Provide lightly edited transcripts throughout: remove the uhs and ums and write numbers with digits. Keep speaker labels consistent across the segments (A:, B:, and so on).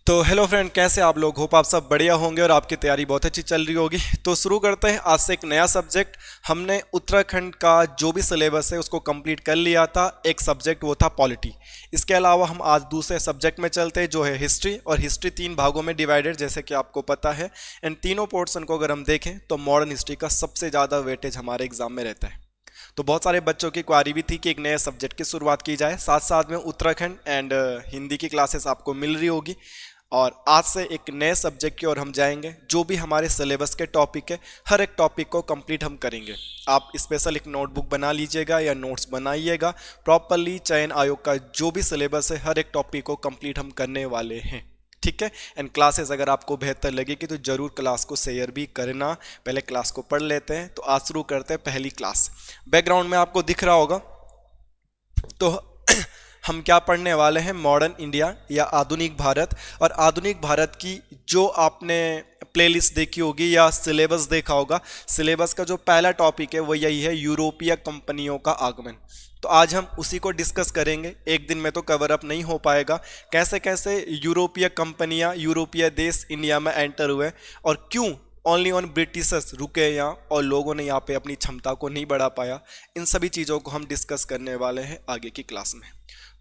A: तो hello friend, कैसे आप लोग? होप आप सब बढ़िया होंगे और आपकी तैयारी बहुत अच्छी चल रही होगी। तो शुरू करते हैं आज से एक नया सब्जेक्ट। हमने उत्तराखंड का जो भी सिलेबस है उसको कंप्लीट कर लिया था। एक सब्जेक्ट वो था पॉलिटी। इसके अलावा हम आज दूसरे सब्जेक्ट में चलते हैं जो है हिस्ट्री। और हिस्ट्री 3 भागों में डिवाइडेड, जैसे कि आपको पता है। इन तीनों पोर्शन को अगर हम देखें तो मॉडर्न हिस्ट्री का सबसे ज़्यादा वेटेज हमारे एग्जाम में रहता है। तो बहुत सारे बच्चों की क्वारी भी थी कि एक नए सब्जेक्ट की शुरुआत की जाए। साथ साथ में उत्तराखंड एंड हिंदी की क्लासेस आपको मिल रही होगी। और आज से एक नए सब्जेक्ट की ओर हम जाएंगे। जो भी हमारे सिलेबस के टॉपिक है, हर एक टॉपिक को कंप्लीट हम करेंगे। आप स्पेशल एक नोटबुक बना लीजिएगा या नोट्स बनाइएगा। प्रॉपरली चयन आयोग का जो भी सिलेबस है, हर एक टॉपिक को कंप्लीट हम करने वाले हैं। ठीक है। एंड क्लासेस अगर आपको बेहतर लगेगी तो जरूर क्लास को शेयर भी करना। पहले क्लास को पढ़ लेते हैं। तो आज शुरू करते हैं पहली क्लास। बैकग्राउंड में आपको दिख रहा होगा। तो हम क्या पढ़ने वाले हैं? मॉडर्न इंडिया या आधुनिक भारत। और आधुनिक भारत की जो आपने प्लेलिस्ट देखी होगी या सिलेबस देखा होगा, सिलेबस का जो पहला टॉपिक है वो यही है, यूरोपीय कंपनियों का आगमन। तो आज हम उसी को डिस्कस करेंगे। एक दिन में तो कवर अप नहीं हो पाएगा। कैसे कैसे यूरोपीय कंपनियां, यूरोपीय देश इंडिया में एंटर हुए और क्यों ओनली ऑन ब्रिटिशर्स रुके यहाँ और लोगों ने यहाँ पे अपनी क्षमता को नहीं बढ़ा पाया। इन सभी चीज़ों को हम डिस्कस करने वाले हैं आगे की क्लास में।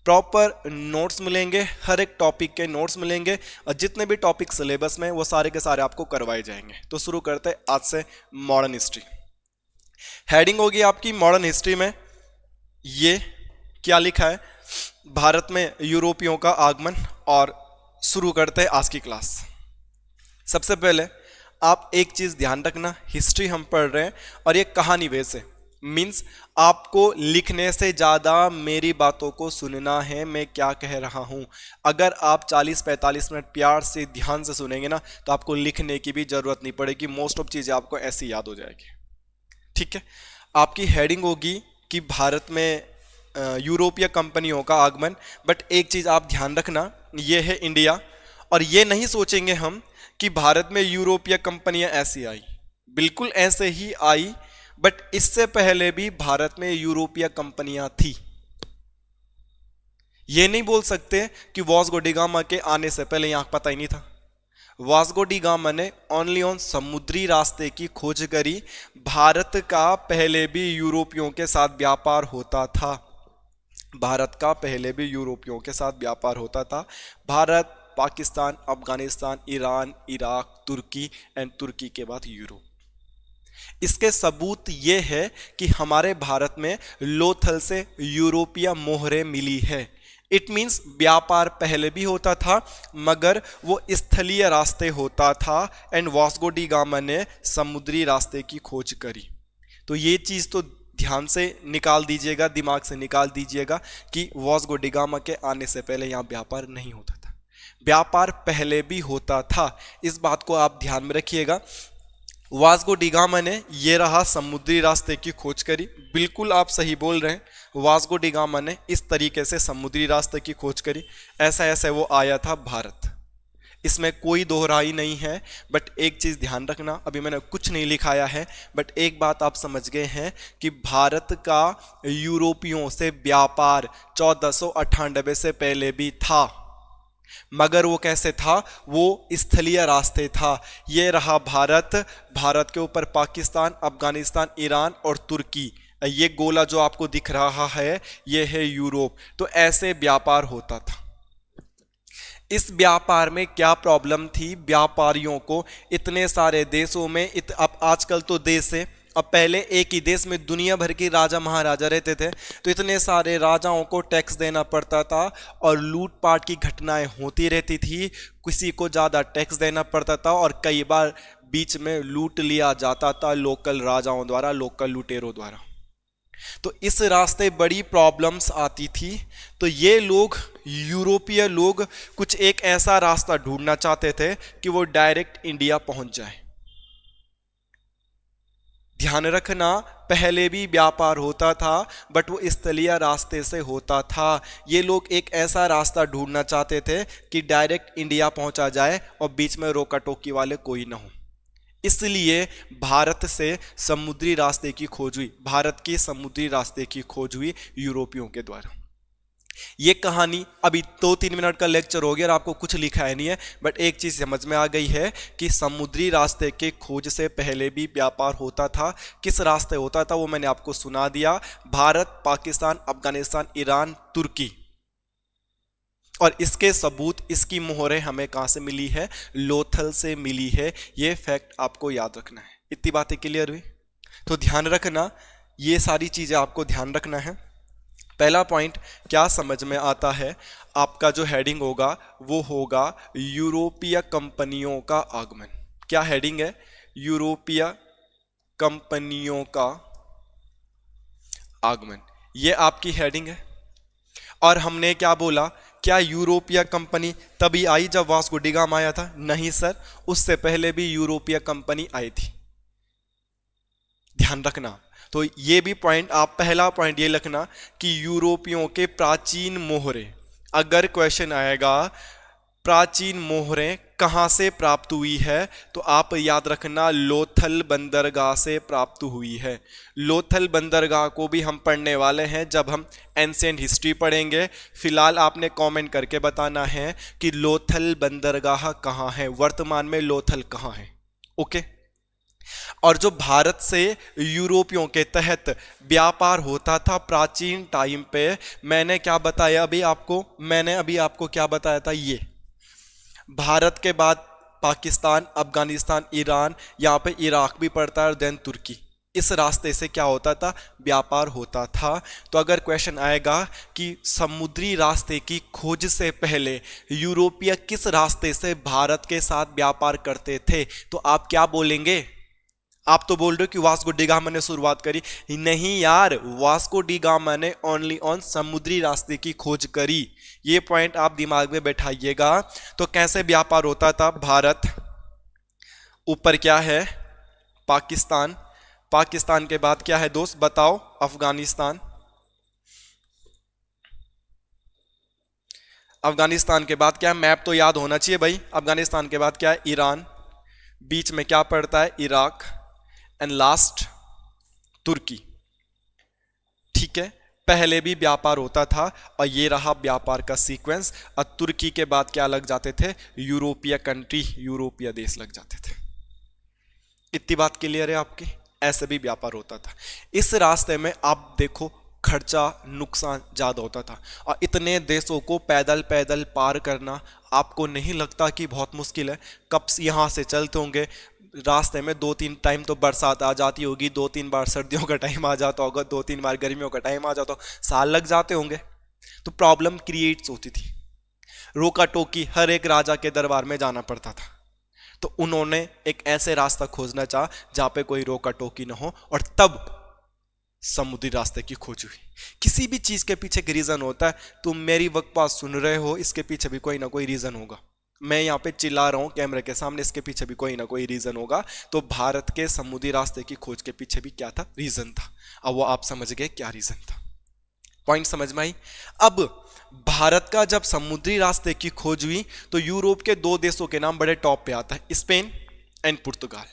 A: प्रॉपर नोट्स मिलेंगे, हर एक टॉपिक के नोट्स मिलेंगे और जितने भी टॉपिक सिलेबस में वो सारे के सारे आपको करवाए जाएंगे। तो शुरू करते हैं आज से मॉडर्न हिस्ट्री। हेडिंग होगी आपकी मॉडर्न हिस्ट्री में। ये क्या लिखा है? भारत में यूरोपियों का आगमन। और शुरू करते हैं आज की क्लास। सबसे पहले आप एक चीज ध्यान रखना, हिस्ट्री हम पढ़ रहे हैं और ये कहानी बेस है। मीन्स आपको लिखने से ज़्यादा मेरी बातों को सुनना है, मैं क्या कह रहा हूँ। अगर आप 40-45 मिनट प्यार से ध्यान से सुनेंगे ना, तो आपको लिखने की भी ज़रूरत नहीं पड़ेगी। मोस्ट ऑफ चीज़ें आपको ऐसी याद हो जाएगी। ठीक है। आपकी हेडिंग होगी कि भारत में यूरोपीय कंपनियों का आगमन। बट एक चीज़ आप ध्यान रखना, ये है इंडिया। और ये नहीं सोचेंगे हम कि भारत में यूरोपीय कंपनियां ऐसी आई। बिल्कुल ऐसे ही आई, बट इससे पहले भी भारत में यूरोपीय कंपनियां थी। ये नहीं बोल सकते कि वास्को डी गामा के आने से पहले यहां पता ही नहीं था। वास्को डी गामा ने ओनली ऑन समुद्री रास्ते की खोज करी। भारत का पहले भी यूरोपियों के साथ व्यापार होता था। भारत का पहले भी यूरोपियों के साथ व्यापार होता था। Bharat, Pakistan, Afghanistan, Iran, Iraq, Turkey and Turkey के बाद यूरोप। इसके सबूत ये है कि हमारे भारत में लोथल से यूरोपीय मोहरें मिली है। इट मीन्स व्यापार पहले भी होता था, मगर वो स्थलीय रास्ते होता था एंड वास्को डी गामा ने समुद्री रास्ते की खोज करी। तो ये चीज़ तो ध्यान से निकाल दीजिएगा, दिमाग से निकाल दीजिएगा कि वास्को डी गामा के आने से पहले यहाँ व्यापार नहीं होता था। व्यापार पहले भी होता था, इस बात को आप ध्यान में रखिएगा। वास्को डी गामा ने ये रहा समुद्री रास्ते की खोज करी। बिल्कुल आप सही बोल रहे हैं, वास्को डी गामा ने इस तरीके से समुद्री रास्ते की खोज करी। ऐसा ऐसे वो आया था भारत, इसमें कोई दोहराई नहीं है। बट एक चीज़ ध्यान रखना, अभी मैंने कुछ नहीं लिखाया है, बट एक बात आप समझ गए हैं कि भारत का यूरोपियों से व्यापार 1498 से पहले भी था, मगर वो कैसे था? वो स्थलीय रास्ते था। ये रहा भारत, भारत के ऊपर पाकिस्तान, अफगानिस्तान, ईरान और तुर्की। ये गोला जो आपको दिख रहा है ये है यूरोप। तो ऐसे व्यापार होता था। इस व्यापार में क्या प्रॉब्लम थी? व्यापारियों को इतने सारे देशों में अब आजकल तो देश है, अब पहले एक ही देश में दुनिया भर के राजा महाराजा रहते थे। तो इतने सारे राजाओं को टैक्स देना पड़ता था और लूटपाट की घटनाएं होती रहती थी। किसी को ज़्यादा टैक्स देना पड़ता था और कई बार बीच में लूट लिया जाता था लोकल राजाओं द्वारा, लोकल लुटेरों द्वारा। तो इस रास्ते बड़ी प्रॉब्लम्स आती थी। तो ये लोग, यूरोपीय लोग, कुछ एक ऐसा रास्ता ढूंढना चाहते थे कि वो डायरेक्ट इंडिया पहुंच जाए। ध्यान रखना, पहले भी व्यापार होता था, बट वो स्थलीय रास्ते से होता था। ये लोग एक ऐसा रास्ता ढूंढना चाहते थे कि डायरेक्ट इंडिया पहुंचा जाए और बीच में रोका टोकी वाले कोई ना हो। इसलिए भारत से समुद्री रास्ते की खोज हुई, भारत के समुद्री रास्ते की खोज हुई यूरोपियों के द्वारा। ये कहानी अभी 2-3 मिनट का लेक्चर हो गया और आपको कुछ लिखा है नहीं है, बट एक चीज समझ में आ गई है कि समुद्री रास्ते के खोज से पहले भी व्यापार होता था। किस रास्ते होता था वो मैंने आपको सुना दिया। भारत, पाकिस्तान, अफगानिस्तान, ईरान, तुर्की। और इसके सबूत, इसकी मोहरें हमें कहां से मिली है? लोथल से मिली है। ये फैक्ट आपको याद रखना है। इतनी बातें क्लियर हुई? तो ध्यान रखना, ये सारी चीजें आपको ध्यान रखना है। पहला पॉइंट क्या समझ में आता है? आपका जो हेडिंग होगा वो होगा यूरोपीय कंपनियों का आगमन। क्या हेडिंग है? यूरोपीय कंपनियों का आगमन। ये आपकी हेडिंग है। और हमने क्या बोला? क्या यूरोपीय कंपनी तभी आई जब वास्को डी गामा आया था? नहीं सर, उससे पहले भी यूरोपीय कंपनी आई थी। ध्यान रखना। तो ये भी पॉइंट, आप पहला पॉइंट ये लिखना कि यूरोपियों के प्राचीन मोहरे, अगर क्वेश्चन आएगा प्राचीन मोहरें कहां से प्राप्त हुई है, तो आप याद रखना लोथल बंदरगाह से प्राप्त हुई है। लोथल बंदरगाह को भी हम पढ़ने वाले हैं जब हम एंशिएंट हिस्ट्री पढ़ेंगे। फिलहाल आपने कमेंट करके बताना है कि लोथल बंदरगाह कहां है, वर्तमान में लोथल कहां है। ओके। और जो भारत से यूरोपियों के तहत व्यापार होता था प्राचीन टाइम पे, मैंने क्या बताया अभी आपको? मैंने अभी आपको क्या बताया था? ये भारत के बाद पाकिस्तान, अफगानिस्तान, ईरान, यहाँ पे इराक भी पड़ता है और देन तुर्की। इस रास्ते से क्या होता था? व्यापार होता था। तो अगर क्वेश्चन आएगा कि समुद्री रास्ते की खोज से पहले यूरोपीय किस रास्ते से भारत के साथ व्यापार करते थे, तो आप क्या बोलेंगे? आप तो बोल रहे हो कि वास्को डी गामा ने शुरुआत करी। नहीं यार, वास्को डी गामा ने ओनली ऑन समुद्री रास्ते की खोज करी। ये पॉइंट आप दिमाग में बैठाइएगा। तो कैसे व्यापार होता था? भारत, ऊपर क्या है? पाकिस्तान, पाकिस्तान के बाद क्या है दोस्त बताओ? अफगानिस्तान, अफगानिस्तान के बाद क्या है? मैप तो याद होना चाहिए भाई। अफगानिस्तान के बाद क्या है? ईरान, बीच में क्या पड़ता है? इराक, एंड लास्ट तुर्की। ठीक है, पहले भी व्यापार होता था और ये रहा व्यापार का सीक्वेंस। और तुर्की के बाद क्या लग जाते थे? यूरोपीय कंट्री, यूरोपीय देश लग जाते थे। इतनी बात क्लियर है आपकी? ऐसे भी व्यापार होता था। इस रास्ते में आप देखो खर्चा, नुकसान ज्यादा होता था। और इतने देशों को पैदल पैदल पार करना आपको नहीं लगता कि बहुत मुश्किल है? कब यहां से चलते होंगे, रास्ते में 2-3 टाइम तो बरसात आ जाती होगी, 2-3 बार सर्दियों का टाइम आ जाता होगा, 2-3 बार गर्मियों का टाइम आ जाता हो, साल लग जाते होंगे। तो प्रॉब्लम क्रिएट्स होती थी। रोका टोकी हर एक राजा के दरबार में जाना पड़ता था। तो उन्होंने एक ऐसे रास्ता खोजना चाहा जहां पे कोई रोका टोकी ना हो, और तब समुद्री रास्ते की खोज हुई। किसी भी चीज के पीछे एक रीजन होता है। तुम मेरी बकवास सुन रहे हो, इसके पीछे भी कोई ना कोई रीजन होगा। मैं यहाँ पे चिल्ला रहा हूँ कैमरे के सामने, इसके पीछे भी कोई ना कोई रीजन होगा। तो भारत के समुद्री रास्ते की खोज के पीछे भी क्या था? रीजन था। अब वो आप समझ गए क्या रीजन था। पॉइंट समझ में आई? अब भारत का जब समुद्री रास्ते की खोज हुई तो यूरोप के 2 देशों के नाम बड़े टॉप पे आता है, Spain and Portugal.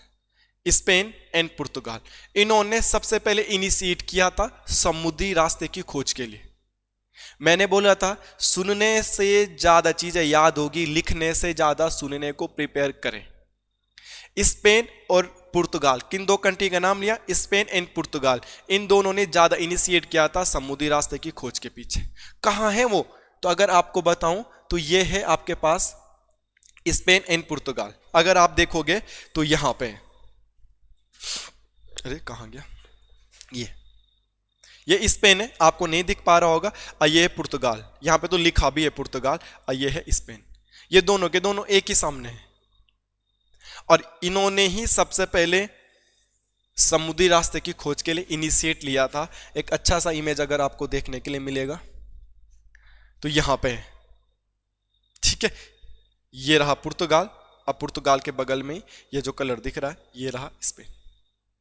A: Spain and Portugal, इन्होंने सबसे पहले इनिशिएट किया था समुद्री रास्ते की खोज के लिए। मैंने बोला था सुनने से ज्यादा चीजें याद होगी, लिखने से ज्यादा सुनने को प्रिपेयर करें। स्पेन और पुर्तगाल, किन 2 कंट्री का नाम लिया? स्पेन एंड पुर्तगाल। इन दोनों ने ज्यादा इनिशिएट किया था समुद्री रास्ते की खोज के पीछे। कहां है वो? तो अगर आपको बताऊं तो ये है आपके पास स्पेन एंड पुर्तगाल। अगर आप देखोगे तो यहां पे, अरे कहां गया ये स्पेन है, आपको नहीं दिख पा रहा होगा। और ये है पुर्तगाल, यहां पे तो लिखा भी है पुर्तगाल, और ये है स्पेन। ये दोनों के दोनों एक ही सामने है। और इन्होंने ही सबसे पहले समुद्री रास्ते की खोज के लिए इनिशिएट लिया था। एक अच्छा सा इमेज अगर आपको देखने के लिए मिलेगा तो यहां पे है। ठीक है, ये रहा पुर्तगाल, अब पुर्तगाल के बगल में ये जो कलर दिख रहा है ये रहा स्पेन।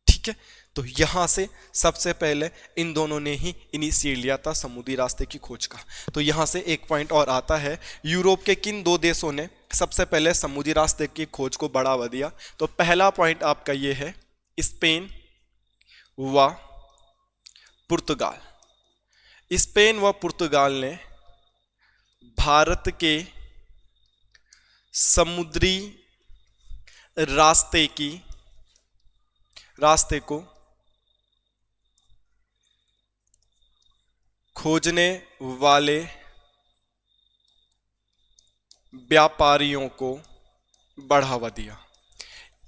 A: ठीक है, तो यहां से सबसे पहले इन दोनों ने ही इनिशिएट लिया था समुद्री रास्ते की खोज का। तो यहां से एक पॉइंट और आता है, यूरोप के किन 2 देशों ने सबसे पहले समुद्री रास्ते की खोज को बढ़ावा दिया? तो पहला पॉइंट आपका ये है, स्पेन व पुर्तगाल। स्पेन व पुर्तगाल ने भारत के समुद्री रास्ते को खोजने वाले व्यापारियों को बढ़ावा दिया।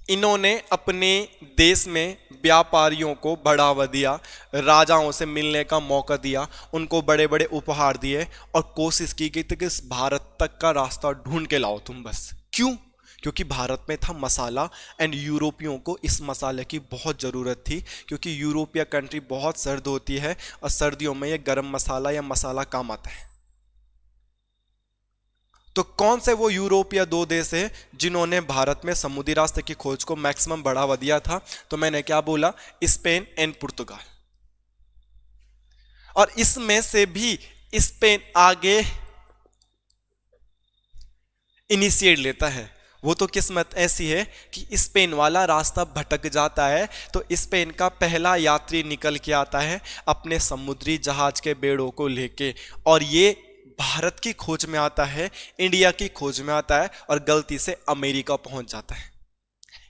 A: इन्होंने अपने देश में व्यापारियों को बढ़ावा दिया, राजाओं से मिलने का मौका दिया, उनको बड़े बड़े उपहार दिए और कोशिश की गई थी कि इस भारत तक का रास्ता ढूंढ के लाओ तुम बस। क्यों? क्योंकि भारत में था मसाला एंड यूरोपियों को इस मसाले की बहुत ज़रूरत थी, क्योंकि यूरोपीय कंट्री बहुत सर्द होती है और सर्दियों में ये गरम मसाला या मसाला काम आता है। तो कौन से वो यूरोपीय दो देश है जिन्होंने भारत में समुद्री रास्ते की खोज को मैक्सिमम बढ़ावा दिया था? तो मैंने क्या बोला? स्पेन एंड पुर्तगाल। और इसमें से भी स्पेन आगे इनिशिएट लेता है। वो तो किस्मत ऐसी है कि स्पेन वाला रास्ता भटक जाता है, तो स्पेन का पहला यात्री निकल के आता है अपने समुद्री जहाज के बेड़ों को लेके, और ये भारत की खोज में आता है, इंडिया की खोज में आता है और गलती से अमेरिका पहुंच जाता है।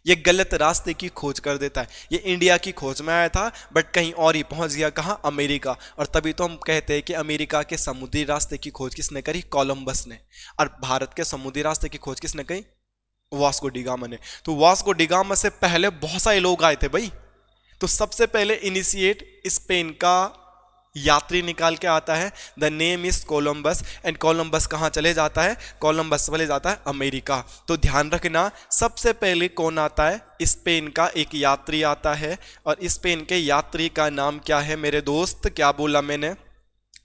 A: ये गलत रास्ते की खोज कर देता है। ये इंडिया की खोज में आया था बट कहीं और ही पहुंच गया। कहाँ? अमेरिका। और तभी तो हम कहते हैं कि अमेरिका के समुद्री रास्ते की खोज किसने करी? कोलंबस ने। और भारत के समुद्री रास्ते की खोज किसने करी? वास्को डी गामा ने। तो वास्को डी गामा से पहले बहुत सारे लोग आए थे भाई। तो सबसे पहले इनिशिएट स्पेन का यात्री निकाल के आता है, the name is Columbus, and Columbus कहाँ चले जाता है? कोलंबस चले जाता है अमेरिका। तो ध्यान रखना, सबसे पहले कौन आता है? स्पेन का एक यात्री आता है, और स्पेन के यात्री का नाम क्या है मेरे दोस्त? क्या बोला मैंने?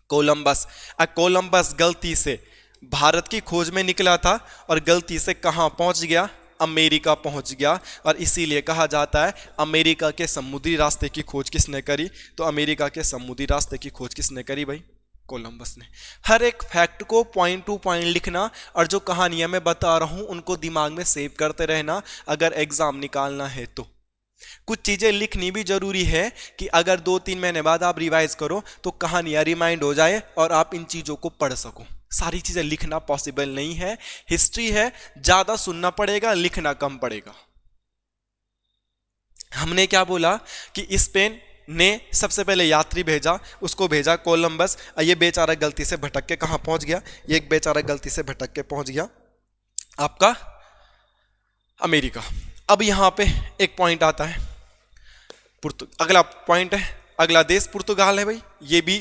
A: कोलंबस। कोलंबस गलती से भारत की खोज में निकला था और गलती से कहाँ पहुंच गया? अमेरिका पहुंच गया, और इसीलिए कहा जाता है अमेरिका के समुद्री रास्ते की खोज किसने करी? तो अमेरिका के समुद्री रास्ते की खोज किसने करी भाई? कोलंबस ने। हर एक फैक्ट को पॉइंट टू पॉइंट लिखना, और जो कहानियां मैं बता रहा हूं उनको दिमाग में सेव करते रहना अगर एग्जाम निकालना है तो। कुछ चीजें लिखनी भी जरूरी है कि अगर 2-3 महीने बाद आप रिवाइज करो तो कहानियां रिमाइंड हो जाए और आप इन चीजों को पढ़ सको। सारी चीजें लिखना पॉसिबल नहीं है। हिस्ट्री है, ज्यादा सुनना पड़ेगा, लिखना कम पड़ेगा। हमने क्या बोला कि स्पेन ने सबसे पहले यात्री भेजा, उसको भेजा कोलंबस। ये बेचारा गलती से भटक के कहां पहुंच गया? ये एक बेचारा गलती से भटक के पहुंच गया आपका अमेरिका। अब यहां पे एक पॉइंट आता है, अगला पॉइंट है, अगला देश पुर्तगाल है भाई। ये भी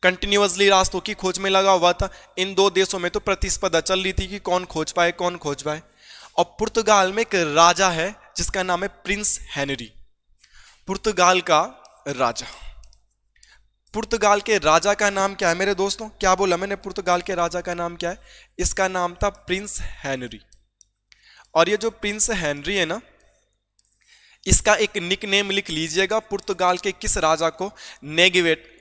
A: कंटिन्यूअसली रास्तों की खोज में लगा हुआ था। इन दो देशों में तो प्रतिस्पर्धा चल रही थी कि कौन खोज पाए कौन खोज पाए। और पुर्तगाल में एक राजा है जिसका नाम है प्रिंस हेनरी। पुर्तगाल का राजा। पुर्तगाल के राजा का नाम क्या है मेरे दोस्तों? क्या बोला मैंने? पुर्तगाल के राजा का नाम क्या है? इसका नाम था प्रिंस हेनरी। और ये जो प्रिंस हेनरी है ना, इसका एक निकनेम लिख लीजिएगा। पुर्तगाल के किस राजा को? नेविगेट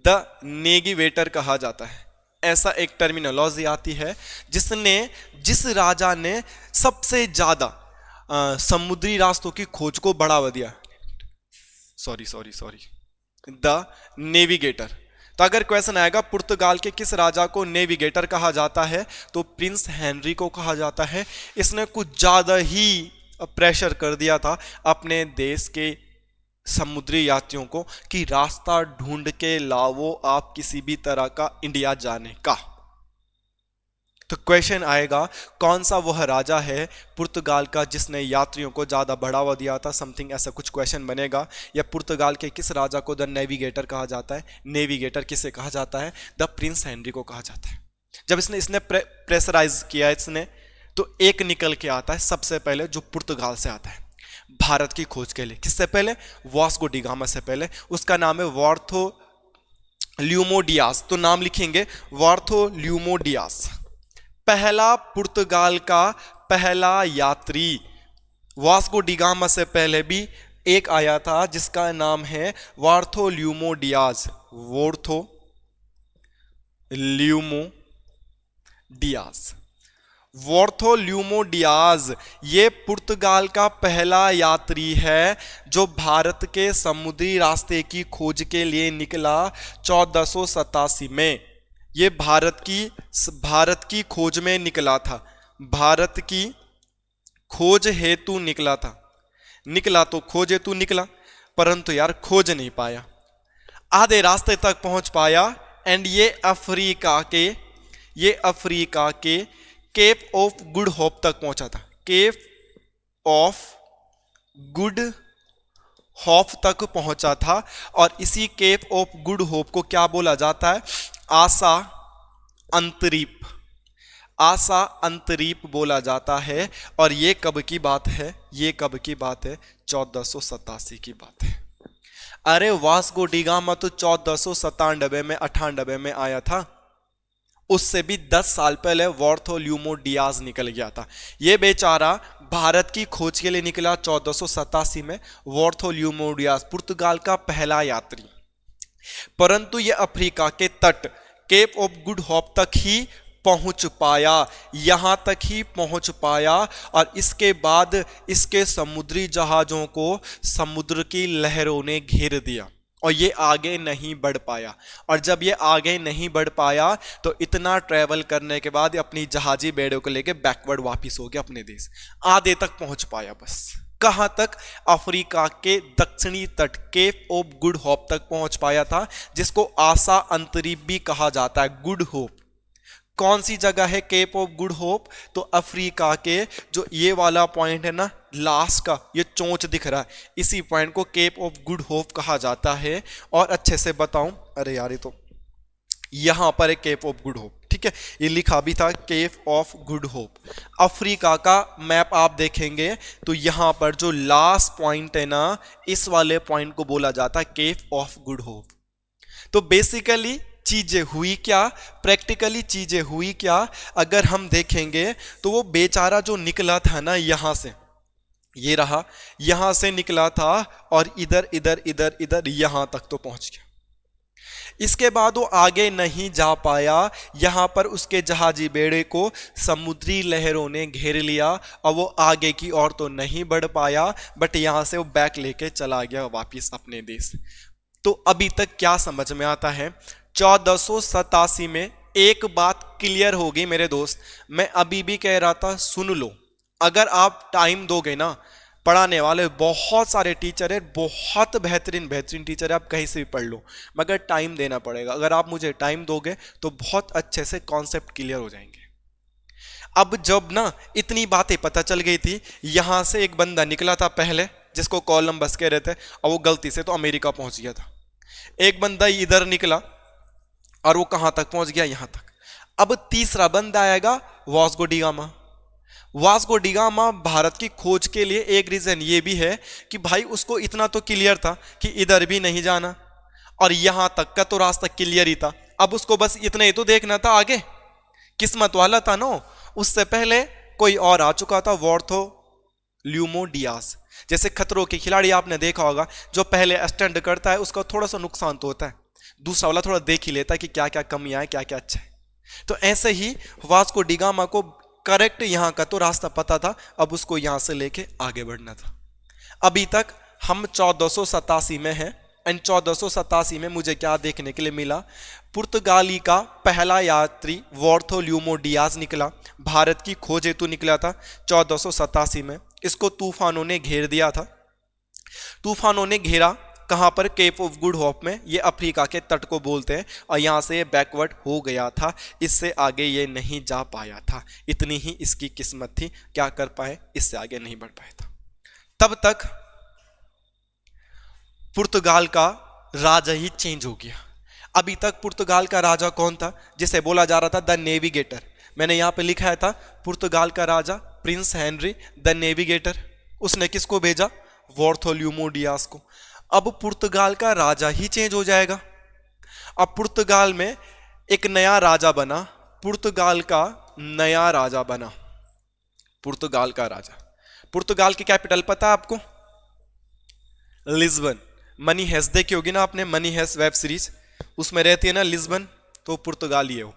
A: द नेविगेटर कहा जाता है। ऐसा एक टर्मिनोलॉजी आती है जिस राजा ने सबसे ज्यादा समुद्री रास्तों की खोज को बढ़ावा दिया। Sorry, the navigator. तो अगर क्वेश्चन आएगा पुर्तगाल के किस राजा को नेविगेटर कहा जाता है, तो प्रिंस हेनरी को कहा जाता है। इसने कुछ ज्यादा ही प्रेशर कर दिया था अपने देश के समुद्री यात्रियों को कि रास्ता ढूंढ के लाओ आप किसी भी तरह का इंडिया जाने का। तो क्वेश्चन आएगा कौन सा वह राजा है पुर्तगाल का जिसने यात्रियों को ज्यादा बढ़ावा दिया था? समथिंग ऐसा कुछ क्वेश्चन बनेगा। या पुर्तगाल के किस राजा को द नेविगेटर कहा जाता है? नेविगेटर किसे कहा जाता है? द प्रिंस हेनरी को कहा जाता है। जब इसने प्रेशराइज किया इसने, तो एक निकल के आता है सबसे पहले जो पुर्तगाल से आता है भारत की खोज के लिए। किससे पहले? वास्को डी गामा से पहले। उसका नाम है बार्थोलोम्यू डियाज। तो नाम लिखेंगे बार्थोलोम्यू डियाज। पहला पुर्तगाल का पहला यात्री। वास्को डी गामा से पहले भी एक आया था जिसका नाम है Bartholomew Dias. Bartholomew Dias. Bartholomew Dias ये पुर्तगाल का पहला यात्री है जो भारत के समुद्री रास्ते की खोज के लिए निकला 1487 में। ये भारत की खोज में निकला था, भारत की खोज हेतु निकला था। निकला तो खोज हेतु निकला, परंतु यार खोज नहीं पाया, आधे रास्ते तक पहुंच पाया। एंड ये अफ्रीका के केप ऑफ गुड होप तक पहुंचा था। केप ऑफ गुड होप तक पहुंचा था। और इसी केप ऑफ गुड होप को क्या बोला जाता है? आशा अंतरीप, आशा अंतरीप बोला जाता है। और ये कब की बात है? ये कब की बात है? 1487 की बात है। अरे वास्को डी गामा तो 1497 में 98 में आया था, उससे भी 10 साल पहले वार्थोल्यूमो डियाज निकल गया था। यह बेचारा भारत की खोज के लिए निकला 1487 में। वार्थोल्यूमो डियाज पुर्तगाल का पहला यात्री, परंतु यह अफ्रीका के तट केप ऑफ गुड होप तक ही पहुंच पाया, यहां तक ही पहुंच पाया। और इसके बाद इसके समुद्री जहाजों को समुद्र की लहरों ने घेर दिया और ये आगे नहीं बढ़ पाया। और जब ये आगे नहीं बढ़ पाया तो इतना ट्रैवल करने के बाद अपनी जहाजी बेड़ों को लेके बैकवर्ड वापस हो गया अपने देश, आधे तक पहुंच पाया बस। कहां तक? अफ्रीका के दक्षिणी तट केप ऑफ गुड होप तक पहुंच पाया था, जिसको आशा अंतरीप भी कहा जाता है। गुड होप कौन सी जगह है केप ऑफ गुड होप? तो अफ्रीका के जो ये वाला पॉइंट है ना, लास्ट का ये चोंच दिख रहा है, इसी पॉइंट को केप ऑफ गुड होप कहा जाता है। और अच्छे से बताऊं, अरे यार ये तो यहां पर है केप ऑफ गुड होप, ठीक है, ये लिखा भी था Cape of Good Hope. Africa का मैप आप देखेंगे तो यहां पर जो लास्ट पॉइंट है ना, इस वाले पॉइंट को बोला जाता है केप ऑफ गुड होप। तो बेसिकली चीजें हुई क्या, प्रैक्टिकली चीजें हुई क्या, अगर हम देखेंगे तो वो बेचारा जो निकला था ना यहां से, ये रहा, यहां से निकला था और इधर इधर इधर इधर यहां तक तो पहुंच गया। इसके बाद वो आगे नहीं जा पाया, यहां पर उसके जहाजी बेड़े को समुद्री लहरों ने घेर लिया और वो आगे की ओर तो नहीं बढ़ पाया, बट यहां से वो बैक लेके चला गया वापिस अपने देश। तो अभी तक क्या समझ में आता है? 1487 में एक बात क्लियर हो गई मेरे दोस्त, मैं अभी भी कह रहा था सुन लो, अगर आप टाइम दोगे ना, पढ़ाने वाले बहुत सारे टीचर है, बहुत बेहतरीन बेहतरीन टीचर है, आप कहीं से भी पढ़ लो, मगर टाइम देना पड़ेगा। अगर आप मुझे टाइम दोगे तो बहुत अच्छे से कॉन्सेप्ट क्लियर हो जाएंगे। अब जब ना इतनी बातें पता चल गई थी, यहां से एक बंदा निकला था पहले जिसको कोलंबस कह रहे थे, और वो गलती से तो अमेरिका पहुंच गया था। एक बंदा इधर निकला और वो कहां तक पहुंच गया? यहां तक। अब तीसरा बंदा आएगा Vasco D gamma. Vasco D gamma Bharat की खोज के लिए एक रीजन ये भी है कि भाई उसको इतना तो क्लियर था कि इधर भी नहीं जाना और यहां तक का तो रास्ता क्लियर ही था। अब उसको बस इतना ही तो देखना था, आगे किस्मत वाला था नो। उससे पहले कोई और आ चुका था, वार्थोल्यूमो डियाज। जैसे खतरों के खिलाड़ी आपने देखा होगा, जो पहले स्टंट करता है उसका थोड़ा सा नुकसान तो होता है, दूसरा वाला थोड़ा देख ही लेता है कि क्या क्या कमियां है, क्या क्या अच्छा है। तो ऐसे ही वास्को डी गामा को करेक्ट यहां का तो रास्ता पता था, अब उसको यहां से लेके आगे बढ़ना था। अभी तक हम 1487 में हैं एंड 1487 में मुझे क्या देखने के लिए मिला? पुर्तगाली का पहला यात्री वार्थोल्यूमो डियाज निकला, भारत की खोज हेतु निकला था 1487 में। इसको तूफानों ने घेर दिया था। तूफानों ने घेरा कहां पर? केप ऑफ गुड होप में, ये अफ्रीका के तट को बोलते हैं, और यहां से ये बैकवर्ड हो गया था, इससे आगे ये नहीं जा पाया था। इतनी ही इसकी किस्मत थी, क्या कर पाए, इससे आगे नहीं बढ़ पाया था। तब तक पुर्तगाल का राजा ही चेंज हो गया। अभी तक पुर्तगाल का राजा कौन था? जिसे बोला जा रहा था द नेविगेटर। मैंने यहां पे लिखा था पुर्तगाल का राजा प्रिंस हेनरी द नेविगेटर। उसने किसको भेजा? वार्थोल्यूमो डियाज को। अब पुर्तगाल का राजा ही चेंज हो जाएगा। अब पुर्तगाल में एक नया राजा बना, पुर्तगाल का नया राजा बना, पुर्तगाल का राजा। पुर्तगाल की कैपिटल पता है आपको? लिस्बन। मनी हेस्ट देखी होगी ना आपने, मनी हेस्ट वेब सीरीज, उसमें रहती है ना लिस्बन, तो पुर्तगाली है वो।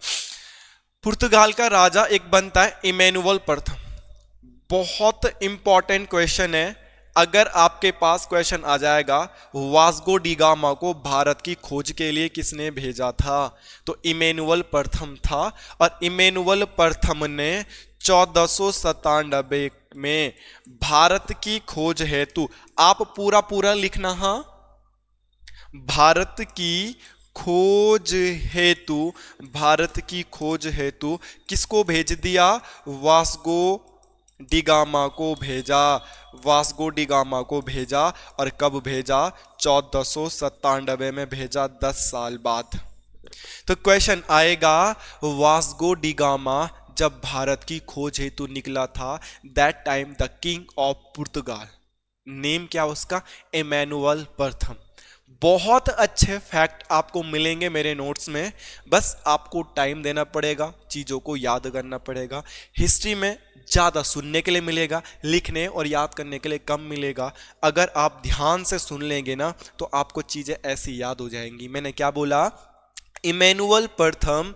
A: पुर्तगाल का राजा एक बनता है इमैनुअल प्रथम। बहुत इंपॉर्टेंट क्वेश्चन है। अगर आपके पास क्वेश्चन आ जाएगा वास्को डी गामा को भारत की खोज के लिए किसने भेजा था, तो इमैनुअल प्रथम था। और इमैनुअल प्रथम ने 1497 में भारत की खोज हेतु, आप पूरा पूरा लिखना, हाँ, भारत की खोज हेतु, भारत की खोज हेतु किसको भेज दिया, वास्को डी गामा को भेजा, वास्को डी गामा को भेजा। और कब भेजा, 1497 में भेजा, 10 साल बाद। तो क्वेश्चन आएगा वास्को डी गामा जब भारत की खोज हेतु निकला था, that time the king of Portugal, name क्या उसका, इमैनुअल प्रथम। बहुत अच्छे फैक्ट आपको मिलेंगे मेरे नोट्स में, बस आपको टाइम देना पड़ेगा, चीज़ों को याद करना पड़ेगा। हिस्ट्री में ज़्यादा सुनने के लिए मिलेगा, लिखने और याद करने के लिए कम मिलेगा। अगर आप ध्यान से सुन लेंगे ना तो आपको चीज़ें ऐसी याद हो जाएंगी। मैंने क्या बोला, इमैनुअल प्रथम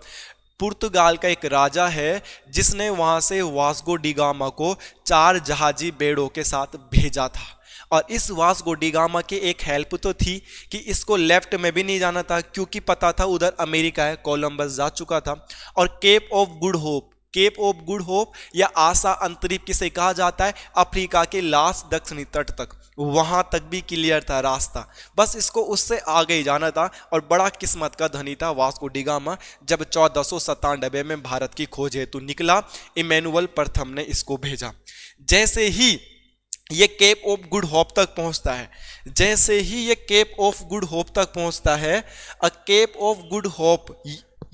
A: पुर्तगाल का एक राजा है जिसने वहाँ से वास्को डी गामा को 4 जहाजी बेड़ों के साथ भेजा था। और इस वास्को डी गामा की एक हेल्प तो थी कि इसको लेफ्ट में भी नहीं जाना था, क्योंकि पता था उधर अमेरिका है, कोलंबस जा चुका था। और Cape of Good Hope, Cape of Good Hope या आशा अंतरिप किसे कहा जाता है, अफ्रीका के लास्ट दक्षिणी तट तक, वहां तक भी क्लियर था रास्ता, बस इसको उससे आगे ही जाना था। और बड़ा किस्मत का धनी था वास्को डी गामा। जब 1497 में भारत की खोज हेतु निकला, इमैनुअल प्रथम ने इसको भेजा। जैसे ही ये केप ऑफ गुड होप तक पहुंचता है, जैसे ही ये केप ऑफ गुड होप तक पहुंचता है, केप ऑफ गुड होप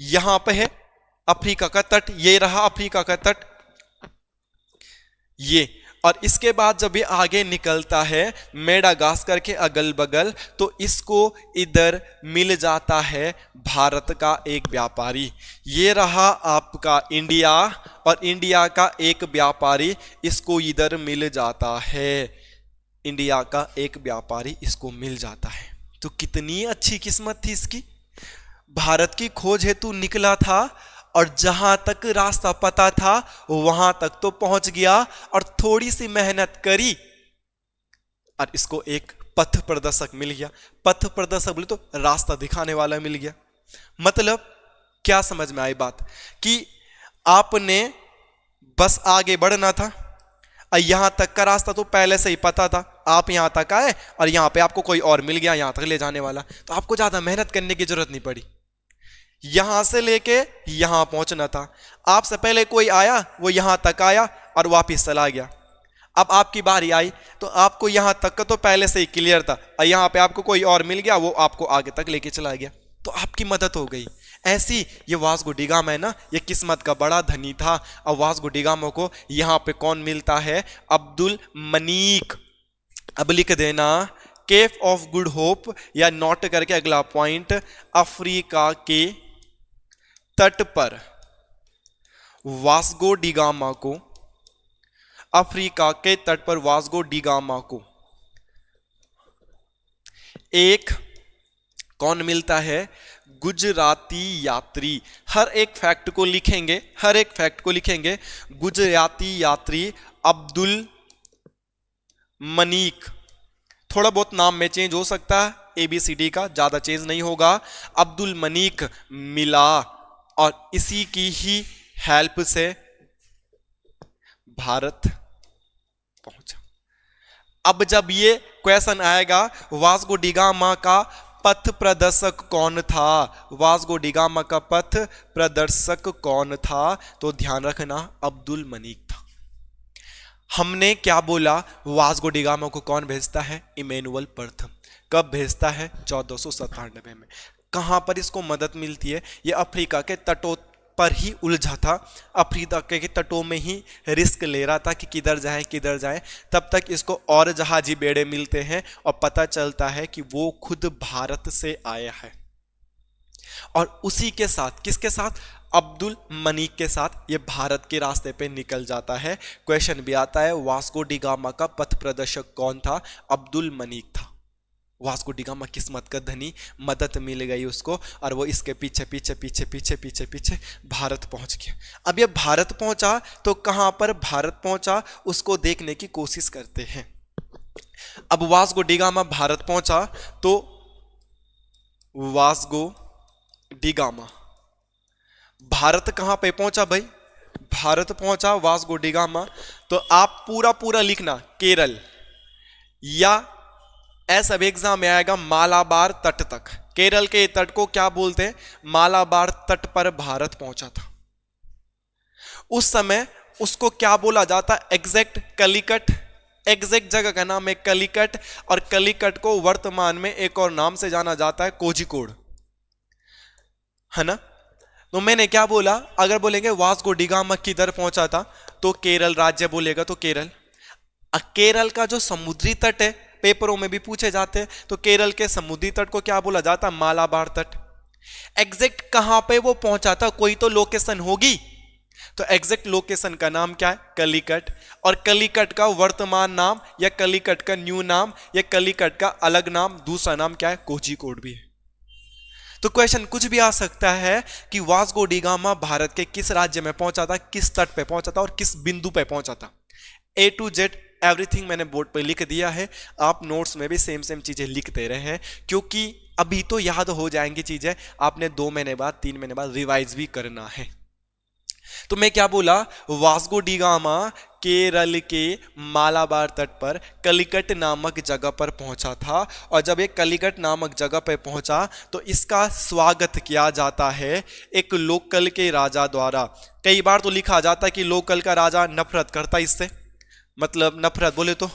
A: यहां पे है अफ्रीका का तट, ये रहा अफ्रीका का तट ये। और इसके बाद जब ये आगे निकलता है मेडागास्कर के अगल बगल, तो इसको इधर मिल जाता है भारत का एक व्यापारी, ये रहा आपका इंडिया, और इंडिया का एक व्यापारी इसको इधर मिल जाता है, इंडिया का एक व्यापारी इसको मिल जाता है। तो कितनी अच्छी किस्मत थी इसकी, भारत की खोज हेतु निकला था और जहां तक रास्ता पता था वहां तक तो पहुंच गया, और थोड़ी सी मेहनत करी और इसको एक पथ प्रदर्शक मिल गया। पथ प्रदर्शक बोले तो रास्ता दिखाने वाला मिल गया। मतलब क्या समझ में आई बात, कि आपने बस आगे बढ़ना था, यहां तक का रास्ता तो पहले से ही पता था, आप यहां तक आए और यहां पे आपको कोई और मिल गया यहां तक ले जाने वाला, तो आपको ज्यादा मेहनत करने की जरूरत नहीं पड़ी। यहां से लेके यहां पहुंचना था, आपसे पहले कोई आया वो यहां तक आया और वापिस चला गया। अब आपकी बारी आई तो आपको यहां तक का तो पहले से ही क्लियर था, और यहां पे आपको कोई और मिल गया, वो आपको आगे तक लेके चला गया, तो आपकी मदद हो गई। ऐसी ये वास्को डी गामा है ना, ये किस्मत का बड़ा धनी था। और वास्को डी गामा को यहां पे कौन मिलता है, अब्दुल मनीक। अब लिख देना केप ऑफ गुड होप, या नोट करके अगला पॉइंट, अफ्रीका के तट पर वास्को डी गामा को, अफ्रीका के तट पर वास्को डी गामा को एक कौन मिलता है, गुजराती यात्री। हर एक फैक्ट को लिखेंगे, हर एक फैक्ट को लिखेंगे। गुजराती यात्री अब्दुल मनीक, थोड़ा बहुत नाम में चेंज हो सकता है, ABCD का ज्यादा चेंज नहीं होगा। अब्दुल मनीक मिला और इसी की ही हेल्प से भारत पहुंचा। अब जब ये क्वेश्चन आएगा वास्को डी गामा का पथ प्रदर्शक कौन था, वास्को डी गामा का पथ प्रदर्शक कौन था, तो ध्यान रखना अब्दुल मनीक था। हमने क्या बोला, वास्को डी गामा को कौन भेजता है, इमैनुअल प्रथम। कब भेजता है, 1497 में। कहां पर इसको मदद मिलती है, ये अफ्रीका के तटों पर ही उलझा था, अफ्रीका के तटों में ही रिस्क ले रहा था कि किधर जाए किधर जाए। तब तक इसको और जहाजी बेड़े मिलते हैं और पता चलता है कि वो खुद भारत से आया है। और उसी के साथ, किसके साथ, अब्दुल मनीक के साथ ये भारत के रास्ते पे निकल जाता है। क्वेश्चन भी आता है वास्को डी गामा का पथ प्रदर्शक कौन था, अब्दुल मनीक था। वास्को डी गामा किस्मत का धनी, मदद मिल गई उसको और वो इसके पीछे पीछे पीछे पीछे पीछे पीछे भारत पहुंच गया। अब ये भारत पहुंचा तो कहां पर भारत पहुंचा उसको देखने की कोशिश करते हैं। अब वास्को डी गामा भारत पहुंचा तो वास्को डी गामा भारत कहां पे पहुंचा भाई? भारत पहुंचा वास्को डी गामा, तो आप पूरा पूरा लिखना केरल, या ऐसा भी एग्जाम में आएगा मालाबार तट तक। केरल के तट को क्या बोलते हैं? मालाबार तट पर भारत पहुंचा था। उस समय उसको क्या बोला जाता? एग्जैक्ट कलिकट, एग्जैक्ट जगह का नाम है कलिकट, और कलिकट को वर्तमान में एक और नाम से जाना जाता है कोझिकोड, है ना। तो मैंने क्या बोला, अगर बोलेंगे वास्को डी गामा किधर पहुंचा था तो केरल राज्य बोलेगा तो केरल। केरल का जो समुद्री तट है, पेपरों में भी पूछे जाते हैं, तो केरल के समुद्री तट को क्या बोला जाता? मालाबार तट। एग्जैक्ट कहां पे वो पहुंचा था, कोई तो लोकेशन होगी, तो एग्जैक्ट लोकेशन का नाम क्या है? कलिकट। और कलिकट का वर्तमान नाम या कलिकट का न्यू नाम या कलिकट का अलग नाम, दूसरा नाम क्या है? कोझिकोड भी है। तो क्वेश्चन कुछ भी आ सकता है कि वास्को डी गामा भारत के किस राज्य में पहुंचा था, किस तट पे पहुंचा था और किस बिंदु पे पहुंचा था। A to Z एवरीथिंग मैंने बोर्ड पे लिख दिया है, आप नोट्स में भी सेम सेम चीजें लिखते रहे हैं, क्योंकि अभी तो याद हो जाएंगी चीजें, आपने 2 महीने बाद 3 महीने बाद रिवाइज भी करना है। तो मैं क्या बोला, वास्को डी गामा केरल के मालाबार तट पर कलिकट नामक जगह पर पहुंचा था, और जब एक कलिकट नामक जगह पर पहुंचा तो इसका स्वागत किया जाता है एक लोकल के राजा द्वारा। कई बार तो लिखा जाता है कि लोकल का राजा नफरत करता है इससे, मतलब नफरत बोले तो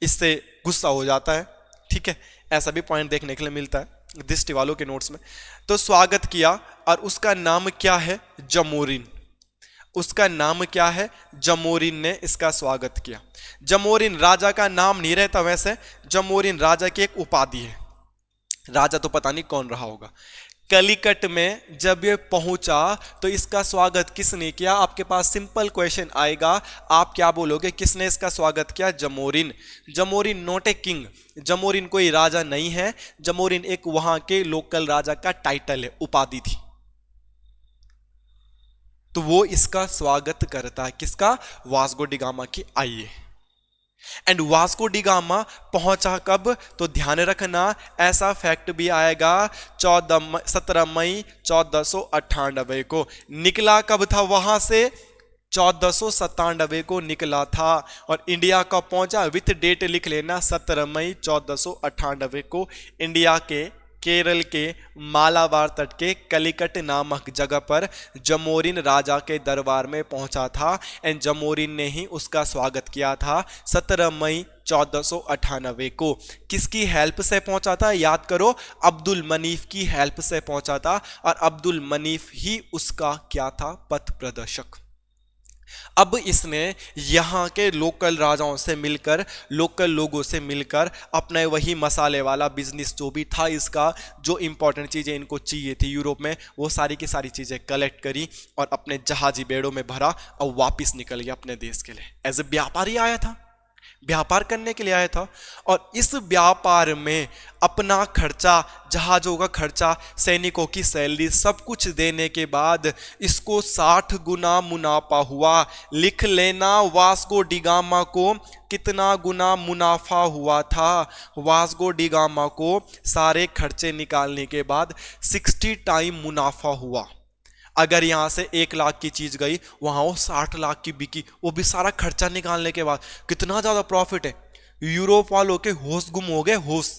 A: इससे गुस्सा हो जाता है, ठीक है, ऐसा भी पॉइंट देखने के लिए मिलता है दृष्टि वालों के नोट्स में। तो स्वागत किया और उसका नाम क्या है? जमोरिन। उसका नाम क्या है? जमोरिन ने इसका स्वागत किया। जमोरिन राजा का नाम नहीं रहता, वैसे जमोरिन राजा की एक उपाधि है, राजा तो पता नहीं कौन रहा होगा। कलिकट में जब ये पहुंचा तो इसका स्वागत किसने किया? आपके पास सिंपल क्वेश्चन आएगा, आप क्या बोलोगे, किसने इसका स्वागत किया? Zamorin. Zamorin not a king, Zamorin कोई राजा नहीं है, जमोरिन एक वहां के लोकल राजा का टाइटल है, उपाधि थी। तो वो इसका स्वागत करता है, किसका? वास्को डी गामा की। आइए, एंड वास्को डी गामा पहुंचा कब? तो ध्यान रखना ऐसा फैक्ट भी आएगा 17 मई 1498 को। निकला कब था वहां से? 1497 को निकला था, और इंडिया का पहुंचा विथ डेट लिख लेना 17 मई 1498 को इंडिया के केरल के मालाबार तट के कलिकट नामक जगह पर जमोरिन राजा के दरबार में पहुंचा था, एंड जमोरिन ने ही उसका स्वागत किया था 17 मई 1498 को। किसकी हेल्प से पहुंचा था? याद करो, अब्दुल मनीफ की हेल्प से पहुंचा था, और अब्दुल मनीफ ही उसका क्या था? पथ प्रदर्शक। अब इसने यहाँ के लोकल राजाओं से मिलकर, लोकल लोगों से मिलकर अपने वही मसाले वाला बिजनेस जो भी था इसका, जो इंपॉर्टेंट चीज़ें इनको चाहिए थी यूरोप में, वो सारी की सारी चीज़ें कलेक्ट करी और अपने जहाजी बेड़ों में भरा और वापस निकल गया अपने देश के लिए। एज ए व्यापारी आया था, व्यापार करने के लिए आया था, और इस व्यापार में अपना खर्चा, जहाजों का खर्चा, सैनिकों की सैलरी सब कुछ देने के बाद इसको 60 गुना मुनाफा हुआ। लिख लेना वास्को डी गामा को कितना गुना मुनाफा हुआ था। वास्को डी गामा को सारे खर्चे निकालने के बाद 60 टाइम मुनाफा हुआ। अगर यहां से 1 लाख की चीज गई, वहां वो 60 लाख की बिकी, वो भी सारा खर्चा निकालने के बाद। कितना ज्यादा प्रॉफिट है। यूरोप वालों के होश गुम हो गए, होश।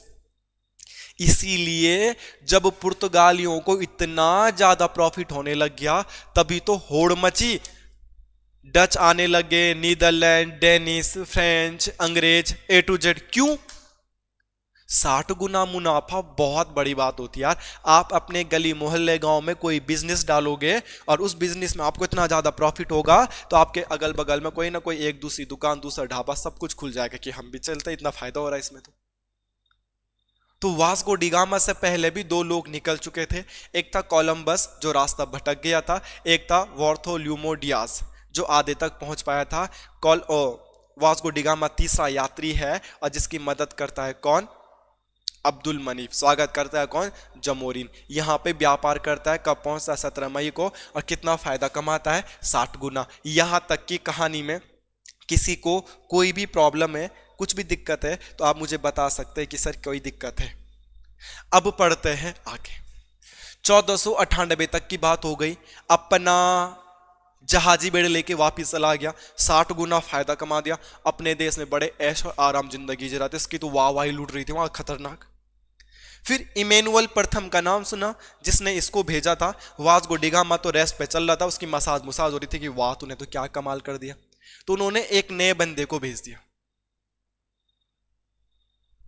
A: इसीलिए जब पुर्तगालियों को इतना ज्यादा प्रॉफिट होने लग गया, तभी तो होड़ मची। डच आने लगे, नीदरलैंड, डेनिश, फ्रेंच, अंग्रेज, A to Z। क्यों? 60 गुना मुनाफा बहुत बड़ी बात होती है यार। आप अपने गली मोहल्ले गांव में कोई बिजनेस डालोगे और उस बिजनेस में आपको इतना ज्यादा प्रॉफिट होगा, तो आपके अगल बगल में कोई ना कोई एक दूसरी दुकान, दूसरा ढाबा, सब कुछ खुल जाएगा कि हम भी चलते, इतना फायदा हो रहा है इसमें। तो वास्को डी गामा से पहले भी 2 लोग निकल चुके थे। एक था कोलंबस जो रास्ता भटक गया था, एक था बार्थोलोम्यू डियाज जो आधे तक पहुंच पाया था। वास्को डी गामा तीसरा यात्री है, और जिसकी मदद करता है कौन? अब्दुल मनीफ। स्वागत करता है कौन? जमोरिन। यहाँ पे व्यापार करता है, कब पहुंचता है? 17 मई को। और कितना फायदा कमाता है? 60 गुना। यहाँ तक की कहानी में किसी को कोई भी प्रॉब्लम है, कुछ भी दिक्कत है, तो आप मुझे बता सकते हैं कि सर कोई दिक्कत है। अब पढ़ते हैं आगे। 1498 तक की बात हो गई। अपना जहाजी बेड़े लेके वापिस चला गया, 60 गुना फायदा कमा दिया, अपने देश में बड़े ऐश और आराम जिंदगी जी रहा था। इसकी तो वाहवाही लूट रही थी वहां, खतरनाक। फिर इमैनुअल प्रथम का नाम सुना, जिसने इसको भेजा था। वास्को डिगामा तो रेस्ट पे चल रहा था, उसकी मसाज मुसाज हो रही थी कि वाह तूने तो क्या कमाल कर दिया। तो उन्होंने एक नए बंदे को भेज दिया।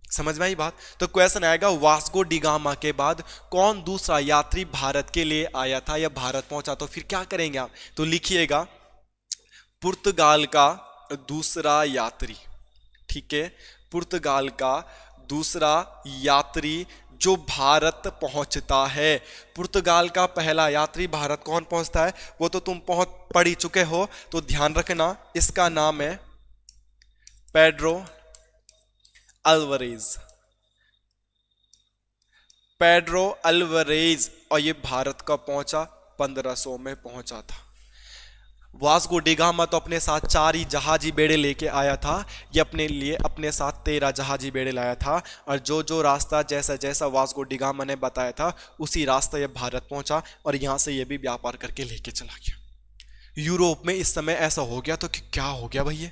A: समझ में आई बात? तो क्वेश्चन आएगा, वास्को डिगामा के बाद कौन दूसरा यात्री भारत के लिए आया था या भारत पहुंचा? तो फिर क्या करेंगे आप? तो लिखिएगा, पुर्तगाल का दूसरा यात्री। ठीक है, पुर्तगाल का दूसरा यात्री जो भारत पहुंचता है। पुर्तगाल का पहला यात्री भारत कौन पहुंचता है? वो तो तुम पढ़ ही चुके हो, तो ध्यान रखना। इसका नाम है पेड्रो अल्वारेज। Pedro Alvarez. और ये भारत का पहुंचा 1500 में पहुंचा था। वास्को डिगामा तो अपने साथ 4 ही जहाजी बेड़े लेके आया था। ये अपने लिए अपने साथ 13 जहाजी बेड़े लाया था। और जो जो रास्ता जैसा जैसा वास्को डिगामा ने बताया था, उसी रास्ता ये भारत पहुंचा और यहां से ये भी व्यापार करके लेके चला गया। यूरोप में इस समय ऐसा हो गया तो क्या हो गया भैया?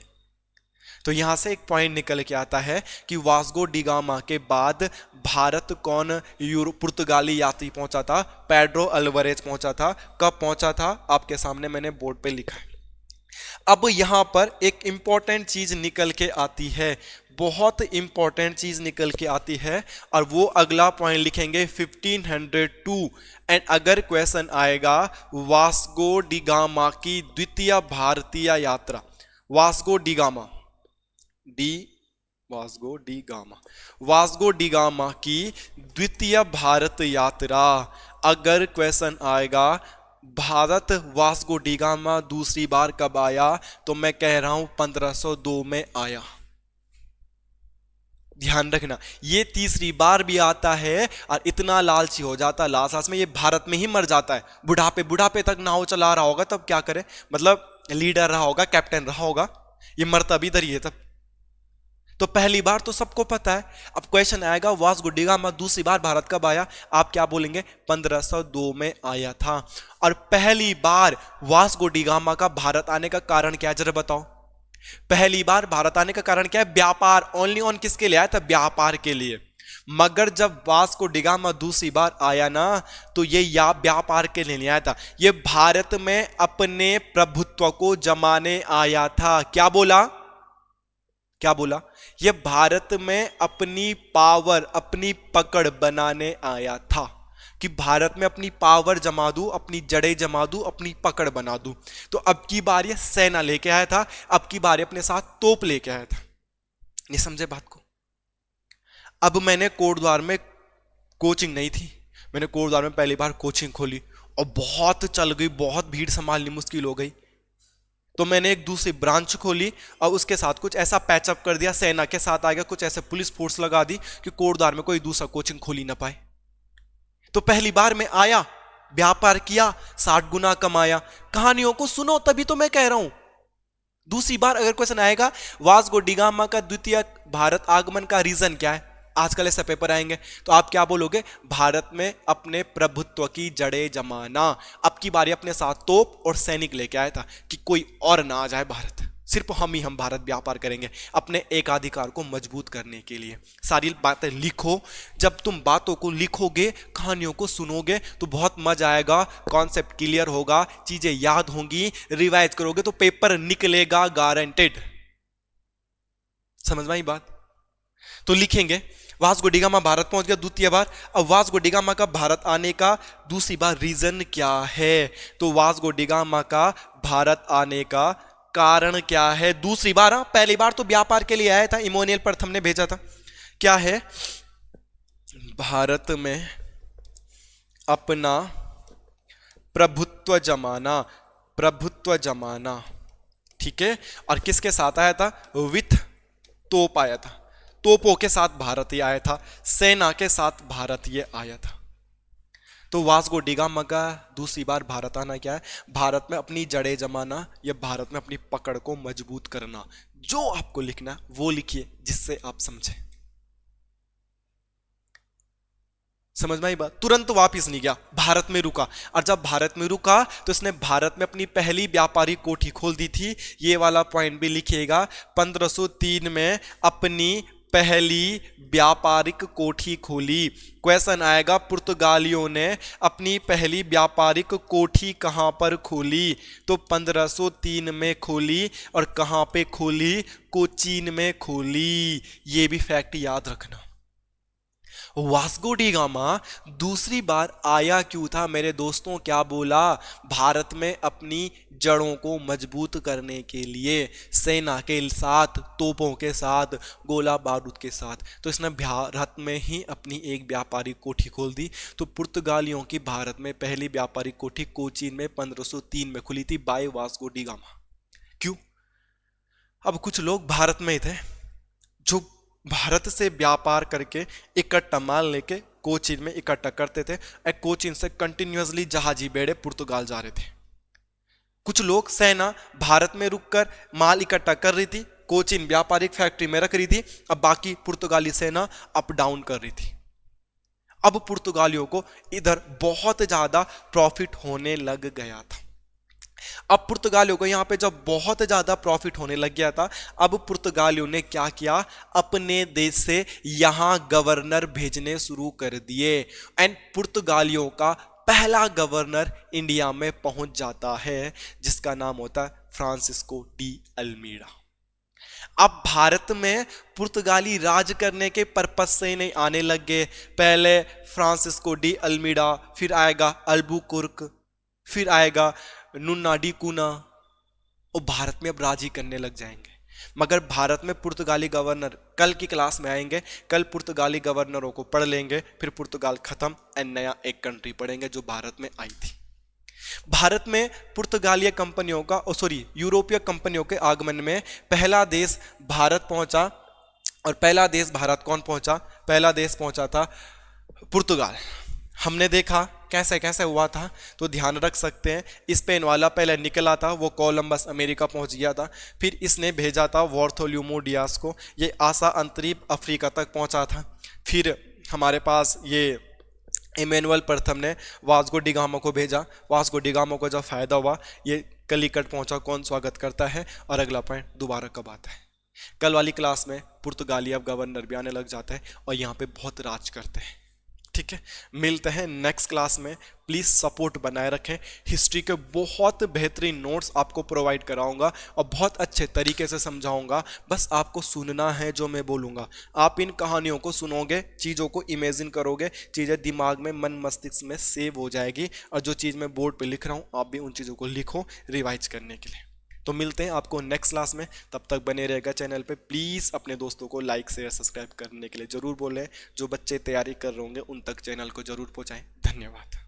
A: तो यहां से एक पॉइंट निकल के आता है कि वास्को डिगामा के बाद भारत कौन पुर्तगाली यात्री पहुंचा था? पेड्रो अल्वारेज पहुंचा था। कब पहुंचा था? आपके सामने मैंने बोर्ड पे लिखा है। अब यहां पर एक इंपॉर्टेंट चीज निकल के आती है, बहुत इंपॉर्टेंट चीज निकल के आती है, और वो अगला पॉइंट लिखेंगे 1502। एंड अगर क्वेश्चन आएगा वास्को डिगामा की द्वितीय भारतीय यात्रा, वास्को डिगामा वास्को डिगामा की द्वितीय भारत यात्रा, अगर क्वेश्चन आएगा भारत वास्को डिगामा दूसरी बार कब आया, तो मैं कह रहा हूं 1502 में आया। ध्यान रखना, ये तीसरी बार भी आता है और इतना लालची हो जाता है लास्ट में, ये भारत में ही मर जाता है। बुढ़ापे तक नाव चला रहा होगा, तब क्या करे, मतलब लीडर रहा होगा, कैप्टन रहा होगा, ये मरता भी इधर ही है तब। तो पहली बार तो सबको पता है। अब क्वेश्चन आएगा वास्को डिगामा दूसरी बार भारत कब आया, आप क्या बोलेंगे? 1502 में आया था। और पहली बार वास्को डिगामा का भारत आने का कारण क्या है, जरा बताओ? पहली बार भारत आने का कारण क्या है? व्यापार। ओनली ऑन किसके लिए आया था? व्यापार के लिए। मगर जब वास्को डिगामा दूसरी बार आया ना, तो ये या व्यापार के लिए नहीं आया था, ये भारत में अपने प्रभुत्व को जमाने आया था। क्या बोला? ये भारत में अपनी पावर, अपनी पकड़ बनाने आया था, कि भारत में अपनी पावर जमा दूं, अपनी जड़ें जमा दूं, अपनी पकड़ बना दूं। तो अब की बार ये सेना लेके आया था, अब की बार अपने साथ तोप लेके आया था। ये समझे बात को? अब मैंने कोटद्वार में कोचिंग नहीं थी, मैंने कोटद्वार में पहली बार कोचिंग खोली और बहुत चल गई, बहुत भीड़ संभालनी मुश्किल हो गई। तो मैंने एक दूसरी ब्रांच खोली और उसके साथ कुछ ऐसा पैचअप कर दिया, सेना के साथ आ गया, कुछ ऐसे पुलिस फोर्स लगा दी कि कोटद्वार में कोई दूसरा कोचिंग खोली ना पाए। तो पहली बार में आया, व्यापार किया, 60 गुना कमाया। कहानियों को सुनो, तभी तो मैं कह रहा हूं। दूसरी बार अगर क्वेश्चन आएगा वास्को डिगामा का द्वितीय भारत आगमन का रीजन क्या है, आजकल ऐसा पेपर आएंगे, तो आप क्या बोलोगे? भारत में अपने प्रभुत्व की जड़ें जमाना। अब की बारी अपने साथ तोप और सैनिक लेके आया था कि कोई और ना आ जाए भारत, सिर्फ हम भारत व्यापार करेंगे अपने एकाधिकार को मजबूत करने के लिए। सारी बातें लिखो। जब तुम बातों को लिखोगे, कहानियों को सुनोगे, तो बहुत मजा आएगा, कॉन्सेप्ट क्लियर होगा, चीजें याद होंगी, रिवाइज करोगे तो पेपर निकलेगा गारंटेड। समझ में आई बात? तो लिखेंगे वास्को डिगामा भारत पहुंच गया द्वितीय बार। अब वास्को डिगामा का भारत आने का दूसरी बार रीजन क्या है? तो वास्को डिगामा का भारत आने का कारण क्या है दूसरी बार? पहली बार तो व्यापार के लिए आया था, इमैनुअल प्रथम ने भेजा था। क्या है? भारत में अपना प्रभुत्व जमाना। ठीक है, और किसके साथ आया था? विथ तोप आया था। तोपों के साथ भारत ये आया था, सेना के साथ भारत ये आया था। तो वास्को डी गामा का दूसरी बार भारत आना क्या है? भारत में अपनी जड़ें जमाना या भारत में अपनी पकड़ को मजबूत करना। जो आपको लिखना है वो लिखिए जिससे आप समझें। समझ में आई बात? तुरंत वापिस नहीं गया, भारत में रुका। और जब भारत में रुका तो इसने भारत में अपनी पहली व्यापारिक कोठी खोल दी थी। ये वाला पॉइंट भी लिखिएगा। 1503 में अपनी पहली व्यापारिक कोठी खोली। क्वेश्चन आएगा, पुर्तगालियों ने अपनी पहली व्यापारिक कोठी कहां पर खोली? तो 1503 में खोली। और कहां पे खोली? कोचीन में खोली। ये भी फैक्ट याद रखना। वास्को डी गामा दूसरी बार आया क्यों था मेरे दोस्तों? क्या बोला? भारत में अपनी जड़ों को मजबूत करने के लिए, सेना के साथ, तोपों के साथ, गोला बारूद के साथ। तो इसने भारत में ही अपनी एक व्यापारिक कोठी खोल दी। तो पुर्तगालियों की भारत में पहली व्यापारिक कोठी कोचीन में 1503 में खुली थी बाय वास्को डी गामा। क्यों? अब कुछ लोग भारत में ही थे जो भारत से व्यापार करके इकट्ठा माल लेके कोचीन में इकट्ठा करते थे। कोचीन से कंटिन्यूअसली जहाजी बेड़े पुर्तगाल जा रहे थे। कुछ लोग, सेना भारत में रुककर माल इकट्ठा कर रही थी, कोचीन व्यापारिक फैक्ट्री में रख रही थी। अब बाकी पुर्तगाली सेना अप डाउन कर रही थी। अब पुर्तगालियों को इधर बहुत ज्यादा प्रॉफिट होने लग गया था। अब पुर्तगालियों को यहां पे जब बहुत ज्यादा प्रॉफिट होने लग गया था, अब पुर्तगालियों ने क्या किया? अपने देश से यहां गवर्नर भेजने शुरू कर दिए। एंड पुर्तगालियों का पहला गवर्नर इंडिया में पहुंच जाता है जिसका नाम होता है फ्रांसिस्को डी अल्मीडा। अब भारत में पुर्तगाली राज करने के पर्पस से नहीं आने लग गए। पहले फ्रांसिस्को डी अल्मीडा, फिर आएगा अल्बुकुर्क, फिर आएगा नुन्नाडी कुना, और भारत में अब राजी करने लग जाएंगे। मगर भारत में पुर्तगाली गवर्नर कल की क्लास में आएंगे। कल पुर्तगाली गवर्नरों को पढ़ लेंगे, फिर पुर्तगाल खत्म एंड नया एक कंट्री पढ़ेंगे जो भारत में आई थी। भारत में पुर्तगालिया कंपनियों का, यूरोपीय कंपनियों के आगमन में पहला देश भारत पहुंचा। और पहला देश भारत कौन पहुंचा? पहला देश पहुंचा था पुर्तगाल। हमने देखा कैसे कैसे हुआ था, तो ध्यान रख सकते हैं। स्पेन वाला पहले निकला था, वो कोलंबस अमेरिका पहुंच गया था। फिर इसने भेजा था बार्थोलोम्यू डियास को, ये आसा अंतरिप अफ्रीका तक पहुंचा था। फिर हमारे पास ये इमैनुअल प्रथम ने वास्को डी गामा को भेजा। वास्को डी गामा को जब फायदा हुआ, ये कलिकट पहुंचा, कौन स्वागत करता है? और अगला पॉइंट दोबारा कब आता है? कल वाली क्लास में पुर्तगाली अब गवर्नर भी आने लग जाता है और यहाँ पे बहुत राज करते हैं। ठीक है, मिलते हैं नेक्स्ट क्लास में। प्लीज सपोर्ट बनाए रखें। हिस्ट्री के बहुत बेहतरीन नोट्स आपको प्रोवाइड कराऊंगा और बहुत अच्छे तरीके से समझाऊंगा। बस आपको सुनना है जो मैं बोलूंगा। आप इन कहानियों को सुनोगे, चीज़ों को इमेजिन करोगे, चीज़ें दिमाग में, मन मस्तिष्क में सेव हो जाएगी। और जो चीज़ मैं बोर्ड पे लिख रहा हूँ आप भी उन चीज़ों को लिखो रिवाइज करने के लिए। तो मिलते हैं आपको नेक्स्ट क्लास में। तब तक बने रहेगा चैनल पे। प्लीज़ अपने दोस्तों को लाइक शेयर सब्सक्राइब करने के लिए ज़रूर बोलें। जो बच्चे तैयारी कर रहे होंगे उन तक चैनल को ज़रूर पहुँचाएं। धन्यवाद।